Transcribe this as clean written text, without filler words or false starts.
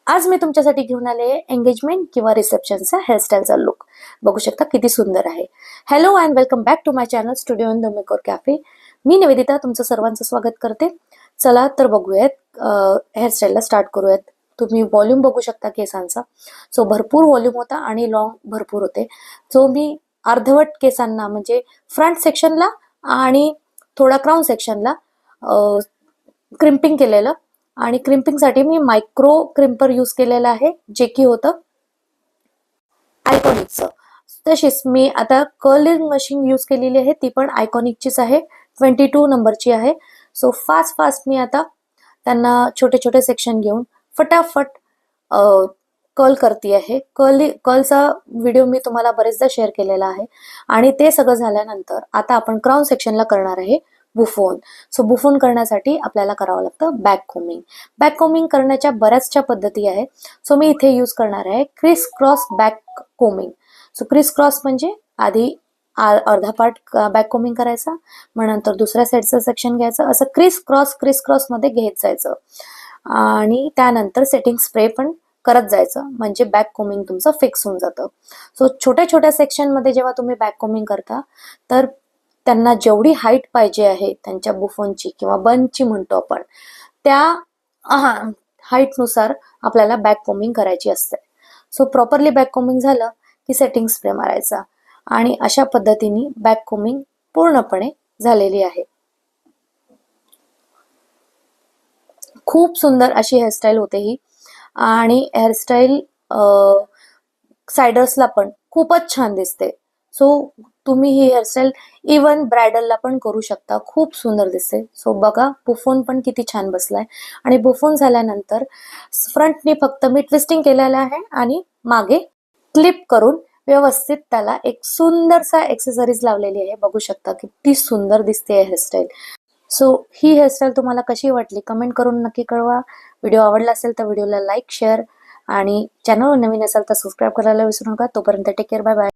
आज मी तुमच्यासाठी घेऊन आले एंगेजमेंट किंवा रिसेप्शनचा हेअरस्टाईलचा लुक. बघू शकता किती सुंदर आहे. Hello and welcome back to my channel studio in the makeover cafe. मी निवेदिता तुमचं सर्वांचं स्वागत करते. चला तर बघूयात, हेअरस्टाईलला स्टार्ट करूयात. तुम्ही व्हॉल्यूम बघू शकता केसांचा. सो भरपूर व्हॉल्यूम होता आणि लॉंग भरपूर होते. सो मी अर्धवट केसांना म्हणजे फ्रंट सेक्शनला आणि थोडा क्राउन सेक्शनला क्रिम्पिंग केलेलं आणि क्रिम्पिंगसाठी मी मायक्रो क्रिम्पर यूज केलेलं आहे, जे की होतं आयकॉनिकचं. तशीच मी आता कर्लिंग मशीन यूज केलेली आहे, ती पण आयकॉनिकचीच आहे, 22 नंबरची आहे. सो फास्ट मी आता त्यांना छोटे छोटे सेक्शन घेऊन फटाफट कर्ल करते आहे. कर्लचा व्हिडिओ मी तुम्हाला बरेचदा शेअर केलेला आहे. आणि ते सगळं झाल्यानंतर आता आपण क्राउन सेक्शनला करणार आहे बुफोन. सो बुफोन करण्यासाठी आपल्याला करावं लागतं बॅक कोमिंग. बॅक कोमिंग करण्याच्या बऱ्याचशा पद्धती आहेत. सो मी इथे यूज करणार आहे criss cross back combing. So criss cross म्हणजे आधी अर्धा पार्ट बॅक कोमिंग करायचा, मग नंतर दुसऱ्या साईडचं सेक्शन घ्यायचं, असं क्रिस क्रॉस मध्ये घेत जायचं आणि त्यानंतर सेटिंग स्प्रे पण करत जायचं, म्हणजे बॅक कोमिंग तुमचं फिक्स होऊन जातं. सो छोट्या छोट्या सेक्शन मध्ये जेव्हा तुम्ही बॅक कोमिंग करता तर त्यांना जेवढी हाईट पाहिजे आहे त्यांच्या बुफोनची किंवा बनची म्हणतो आपण, त्या हाईटनुसार आपल्याला बॅक कोमिंग करायची असते. सो प्रॉपरली बॅक कोमिंग झालं की सेटिंग स्प्रे मारायचा आणि अशा पद्धतीने बॅक कोमिंग पूर्णपणे झालेली आहे. खूप सुंदर अशी हेअरस्टाईल होते ही. आणि हेअरस्टाईल सायडर्सला पण खूपच छान दिसते. सो तुम्ही ही हेअरस्टाईल इवन ब्रायडलला पण करू शकता, खूप सुंदर दिसते. सो बघा बुफोन पण किती छान बसलाय. आणि बुफोन झाल्यानंतर फ्रंटनी फक्त मी ट्विस्टिंग केलेलं आहे आणि मागे क्लिप करून व्यवस्थित त्याला एक सुंदरसा एक्सेसरीज लावलेली आहे. बघू शकता किती सुंदर दिसते हेअरस्टाईल. सो ही हेअरस्टाईल तुम्हाला कशी वाटली कमेंट करून नक्की कळवा. व्हिडिओ आवडला असेल तर व्हिडिओला लाईक, शेअर आणि चॅनलवर नवीन असेल तर सबस्क्राईब करायला विसरू नका. तोपर्यंत टेक केअर, बाय बाय.